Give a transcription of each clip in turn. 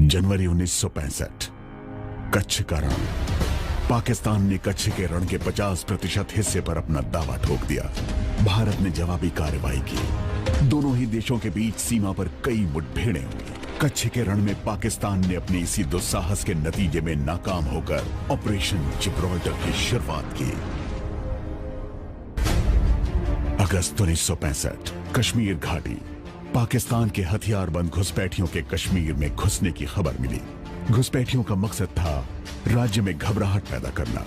जनवरी 1965 कच्छ का रण। पाकिस्तान ने कच्छ के रण के 50% हिस्से पर अपना दावा ठोक दिया। भारत ने जवाबी कार्रवाई की। दोनों ही देशों के बीच सीमा पर कई मुठभेड़ें हुई। कच्छ के रण में पाकिस्तान ने अपनी इसी दुस्साहस के नतीजे में नाकाम होकर ऑपरेशन जिब्राल्टर की शुरुआत की। अगस्त 1965 कश्मीर घाटी। पाकिस्तान के हथियारबंद घुसपैठियों के कश्मीर में घुसने की खबर मिली। घुसपैठियों का मकसद था राज्य में घबराहट पैदा करना।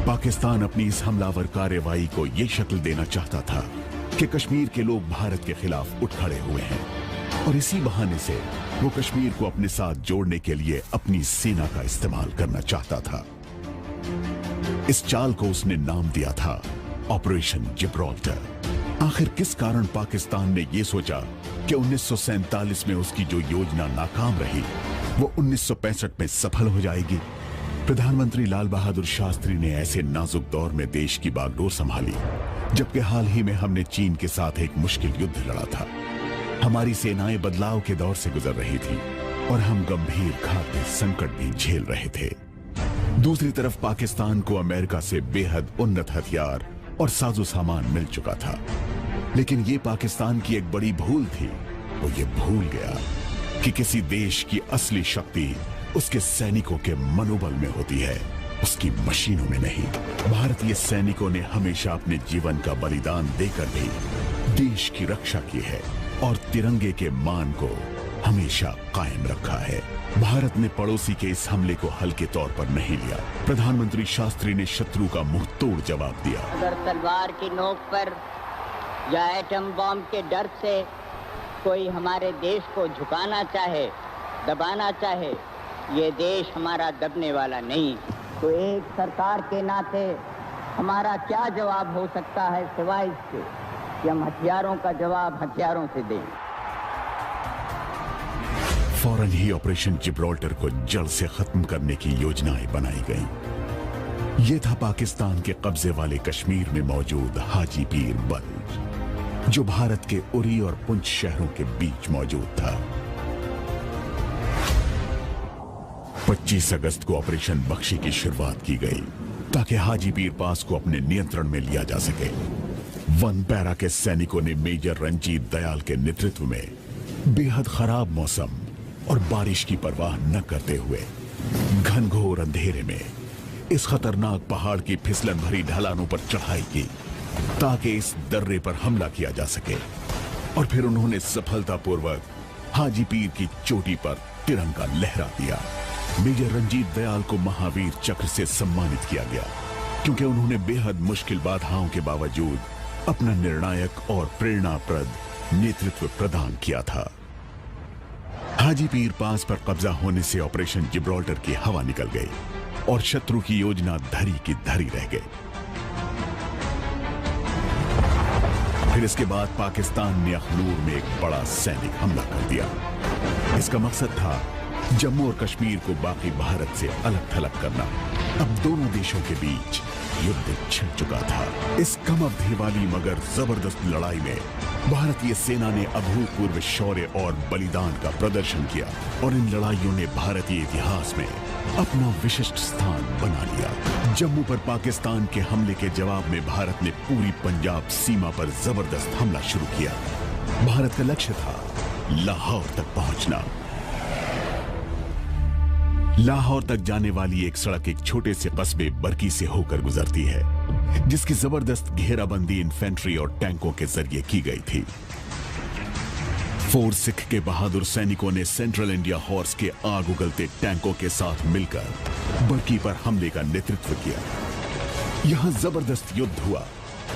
पाकिस्तान अपनी इस हमलावर कार्रवाई को यह शक्ल देना चाहता था कि कश्मीर के लोग भारत के खिलाफ उठ खड़े हुए हैं और इसी बहाने से वो कश्मीर को अपने साथ जोड़ने के लिए अपनी सेना का इस्तेमाल करना चाहता था। इस चाल को उसने नाम दिया था ऑपरेशन जिब्राल्टर। आखिर किस कारण पाकिस्तान ने यह सोचा कि 1947 में उसकी जो योजना नाकाम रही वो 1965 में सफल हो जाएगी? प्रधानमंत्री लाल बहादुर शास्त्री ने ऐसे नाजुक दौर में देश की बागडोर संभाली, जबकि हाल ही में हमने चीन के साथ एक मुश्किल युद्ध लड़ा था। हमारी सेनाएं बदलाव के दौर से गुजर रही थी और हम गंभीर खाद्य संकट भी झेल रहे थे। दूसरी तरफ पाकिस्तान को अमेरिका से बेहद उन्नत हथियार और साजो सामान मिल चुका था, लेकिन यह पाकिस्तान की एक बड़ी भूल थी। वो ये भूल गया कि किसी देश की असली शक्ति उसके सैनिकों के मनोबल में होती है, उसकी मशीनों में नहीं। भारतीय सैनिकों ने हमेशा अपने जीवन का बलिदान देकर भी देश की रक्षा की है और तिरंगे के मान को हमेशा कायम रखा है। भारत ने पड़ोसी के इस हमले को हल्के तौर पर नहीं लिया। प्रधानमंत्री शास्त्री ने शत्रु का मुंह तोड़ जवाब दिया। अगर तलवार की नोक पर या एटम बॉम्ब के डर से कोई हमारे देश को झुकाना चाहे, दबाना चाहे, ये देश हमारा दबने वाला नहीं। तो एक सरकार के नाते हमारा क्या जवाब हो सकता है सिवाय इसके कि हम हथियारों का जवाब हथियारों से दें। फौरन ही ऑपरेशन जिब्राल्टर को जड़ से खत्म करने की योजनाएं बनाई गईं। यह था पाकिस्तान के कब्जे वाले कश्मीर में मौजूद हाजी पीर बल, जो भारत के उरी और पुंछ शहरों के बीच मौजूद था। 25 अगस्त को ऑपरेशन बख्शी की शुरुआत की गई ताकि हाजी पीर पास को अपने नियंत्रण में लिया जा सके। वन पैरा के सैनिकों ने मेजर रंजीत दयाल के नेतृत्व में बेहद खराब मौसम और बारिश की परवाह न करते हुए घनघोर अंधेरे में इस खतरनाक पहाड़ की फिसलन भरी ढलानों पर चढ़ाई की ताकि इस दर्रे पर हमला किया जा सके। और फिर उन्होंने सफलतापूर्वक हाजी पीर की चोटी पर तिरंगा लहरा दिया। मेजर रंजीत दयाल को महावीर चक्र से सम्मानित किया गया क्योंकि उन्होंने बेहद मुश्किल बाधाओं के बावजूद अपना निर्णायक और प्रेरणाप्रद नेतृत्व प्रदान किया था। हाजी पीर पास पर कब्जा होने से ऑपरेशन जिब्राल्टर की हवा निकल गई और शत्रु की योजना धरी की धरी रह गई। फिर इसके बाद पाकिस्तान ने अखनूर में एक बड़ा सैनिक हमला कर दिया। इसका मकसद था जम्मू और कश्मीर को बाकी भारत से अलग थलग करना। अब दोनों देशों के बीच युद्ध छिड़ चुका था। इस कम अवधि वाली मगर जबरदस्त लड़ाई में भारतीय सेना ने अभूतपूर्व शौर्य और बलिदान का प्रदर्शन किया और इन लड़ाइयों ने भारतीय इतिहास में अपना विशिष्ट स्थान बना लिया। जम्मू पर पाकिस्तान के हमले के जवाब में भारत ने पूरी पंजाब सीमा पर जबरदस्त हमला शुरू किया। भारत का लक्ष्य था लाहौर तक पहुंचना। लाहौर तक जाने वाली एक सड़क एक छोटे से कस्बे बरकी से होकर गुजरती है, जिसकी जबरदस्त घेराबंदी इन्फेंट्री और टैंकों के जरिए की गई थी। फोर सिख के बहादुर सैनिकों ने सेंट्रल इंडिया हॉर्स के आग उगलते टैंकों के साथ मिलकर बरकी पर हमले का नेतृत्व किया। यहां जबरदस्त युद्ध हुआ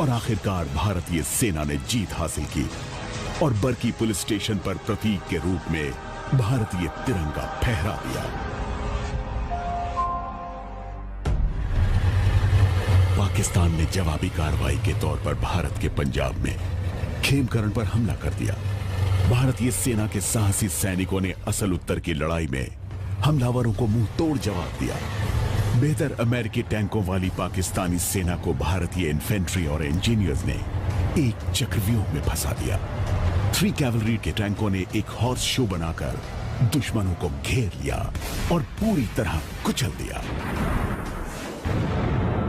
और आखिरकार भारतीय सेना ने जीत हासिल की और बरकी पुलिस स्टेशन पर प्रतीक के रूप में भारतीय तिरंगा फहरा दिया। पाकिस्तान ने जवाबी कार्रवाई के तौर पर भारत के पंजाब में खेमकरण पर हमला कर दिया। भारतीय सेना के साहसी सैनिकों ने असल उत्तर की लड़ाई में हमलावरों को मुंह तोड़ जवाब दिया। बेहतर अमेरिकी टैंकों वाली पाकिस्तानी सेना को भारतीय इन्फेंट्री और इंजीनियर्स ने एक चक्रव्यूह में फंसा दिया। 3 कैवलरी के टैंकों ने एक हॉर्स शो बनाकर दुश्मनों को घेर लिया और पूरी तरह कुचल दिया।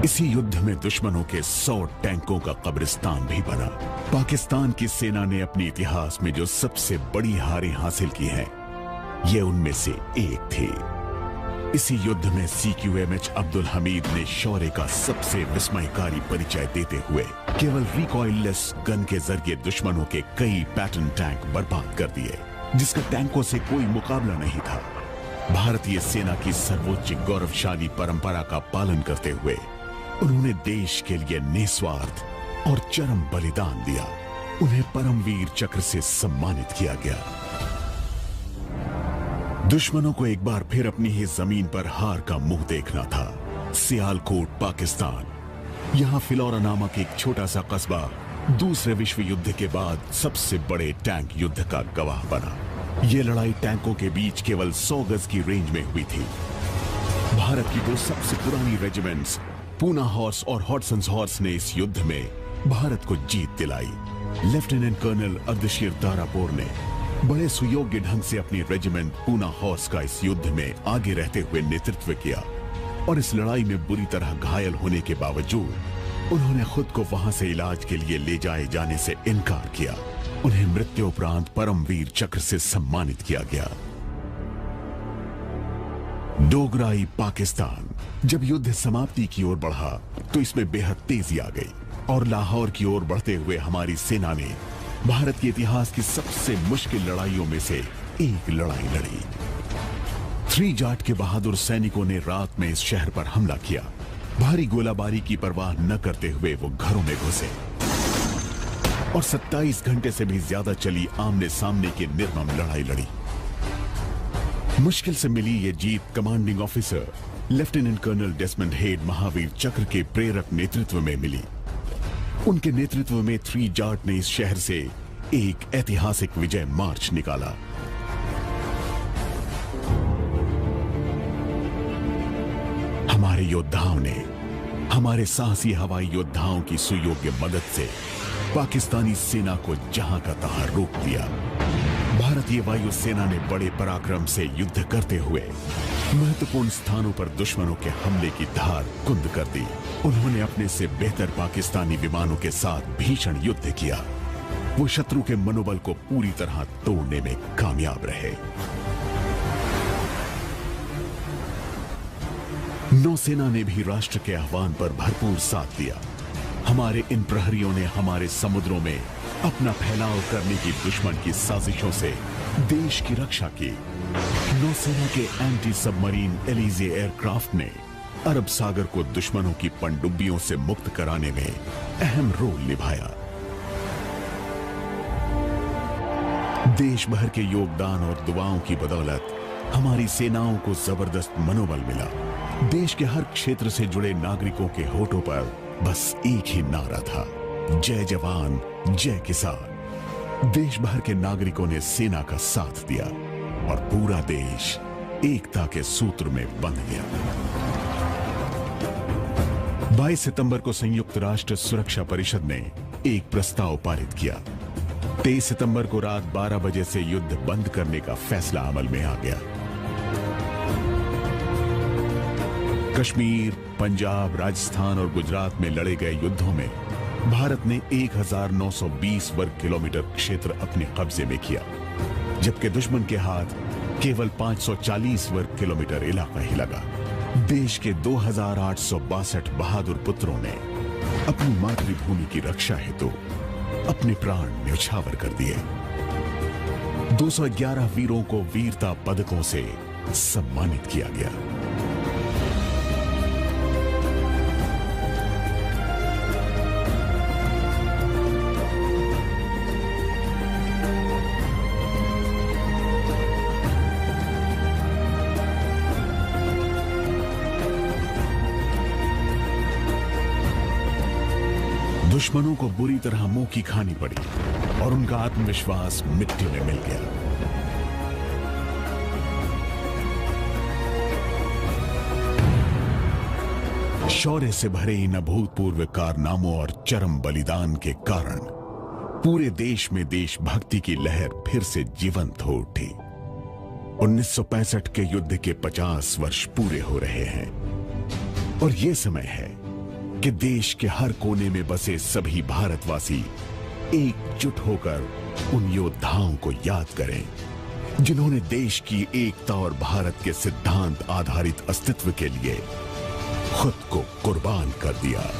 इसी युद्ध में दुश्मनों के 100 टैंकों का कब्रिस्तान भी बना। पाकिस्तान की सेना ने अपने इतिहास में जो सबसे बड़ी हारें हासिल की हैं, ये उनमें से एक थी। इसी युद्ध में CQMH अब्दुल हमीद ने शौर्य का सबसे विस्मयकारी परिचय देते हुए केवल रिकॉइललेस गन के जरिए दुश्मनों के कई पैटर्न टैंक बर्बाद कर दिए, जिसका टैंकों से कोई मुकाबला नहीं था। भारतीय सेना की सर्वोच्च गौरवशाली परंपरा का पालन करते हुए उन्होंने देश के लिए निस्वार्थ और चरम बलिदान दिया। उन्हें परमवीर चक्र से सम्मानित किया गया। दुश्मनों को एक बार फिर अपनी ही जमीन पर हार का मुंह देखना था। सियालकोट, पाकिस्तान। यहां फिलौरा नामक एक छोटा सा कस्बा दूसरे विश्व युद्ध के बाद सबसे बड़े टैंक युद्ध का गवाह बना। यह लड़ाई टैंकों के बीच केवल 100 गज की रेंज में हुई थी। भारत की 2 सबसे पुरानी रेजिमेंट्स पूना हॉर्स और हॉटसन्स हॉर्स ने इस युद्ध में भारत को जीत दिलाई। लेफ्टिनेंट कर्नल अर्धशीर तारापुर ने बड़े सुयोग्य ढंग से अपनी रेजिमेंट पूना हॉर्स का इस युद्ध में आगे रहते हुए नेतृत्व किया और इस लड़ाई में बुरी तरह घायल होने के बावजूद उन्होंने खुद को वहां से इलाज के लिए ले जाए जाने से इनकार किया। उन्हें मृत्यु उपरांत परमवीर चक्र से सम्मानित किया गया। डोगराई, पाकिस्तान। जब युद्ध समाप्ति की ओर बढ़ा तो इसमें बेहद तेजी आ गई और लाहौर की ओर बढ़ते हुए हमारी सेना ने भारत के इतिहास की सबसे मुश्किल लड़ाइयों में से एक लड़ाई लड़ी। 3 जाट के बहादुर सैनिकों ने रात में इस शहर पर हमला किया। भारी गोलाबारी की परवाह न करते हुए वो घरों में घुसे और 27 घंटे से भी ज्यादा चली आमने सामने की निर्मम लड़ाई लड़ी। मुश्किल से मिली ये जीत commanding officer lieutenant colonel Desmond Hayde Mahavir Chakra के प्रेरक नेतृत्व में मिली। उनके नेतृत्व में 3 जाट ने इस शहर से एक ऐतिहासिक विजय मार्च निकाला। हमारे योद्धाओं ने, हमारे साहसी हवाई योद्धाओं की सुयोग्य मदद से पाकिस्तानी सेना को जहां का तहां रोक दिया। भारतीय वायुसेना ने बड़े पराक्रम से युद्ध करते हुए महत्वपूर्ण स्थानों पर दुश्मनों के हमले की धार कुंद कर दी। उन्होंने अपने से बेहतर पाकिस्तानी विमानों के साथ भीषण युद्ध किया। वो शत्रु के मनोबल को पूरी तरह तोड़ने में कामयाब रहे। नौसेना ने भी राष्ट्र के आह्वान पर भरपूर साथ दिया। हमारे इन प्रहरियों ने हमारे समुद्रों में अपना फैलाव करने की दुश्मन की साजिशों से देश की रक्षा की। नौसेना के एंटी सबमरीन एलिजे एयरक्राफ्ट ने अरब सागर को दुश्मनों की पनडुब्बियों से मुक्त कराने में अहम रोल निभाया। देश भर के योगदान और दुआओं की बदौलत हमारी सेनाओं को जबरदस्त मनोबल मिला। देश के हर क्षेत्र से जुड़े नागरिकों के होठों पर बस एक ही नारा था, जय जवान जय किसान। देश भर के नागरिकों ने सेना का साथ दिया और पूरा देश एकता के सूत्र में बंध गया। 22 सितंबर को संयुक्त राष्ट्र सुरक्षा परिषद ने एक प्रस्ताव पारित किया। 23 सितंबर को रात 12 बजे से युद्ध बंद करने का फैसला अमल में आ गया। कश्मीर, पंजाब, राजस्थान और गुजरात में लड़े गए युद्धों में भारत ने 1920 वर्ग किलोमीटर क्षेत्र अपने कब्जे में किया, जबकि दुश्मन के हाथ केवल 540 वर्ग किलोमीटर इलाका ही लगा। देश के 2862 बहादुर पुत्रों ने अपनी मातृभूमि की रक्षा हेतु अपने प्राण न्यौछावर कर दिए। 211 वीरों को वीरता पदकों से सम्मानित किया गया। दुश्मनों को बुरी तरह मुंह की खानी पड़ी और उनका आत्मविश्वास मिट्टी में मिल गया। शौर्य से भरे इन अभूतपूर्व कारनामों और चरम बलिदान के कारण पूरे देश में देशभक्ति की लहर फिर से जीवंत हो उठी। 1965 के युद्ध के 50 वर्ष पूरे हो रहे हैं और यह समय है कि देश के हर कोने में बसे सभी भारतवासी एकजुट होकर उन योद्धाओं को याद करें जिन्होंने देश की एकता और भारत के सिद्धांत आधारित अस्तित्व के लिए खुद को कुर्बान कर दिया।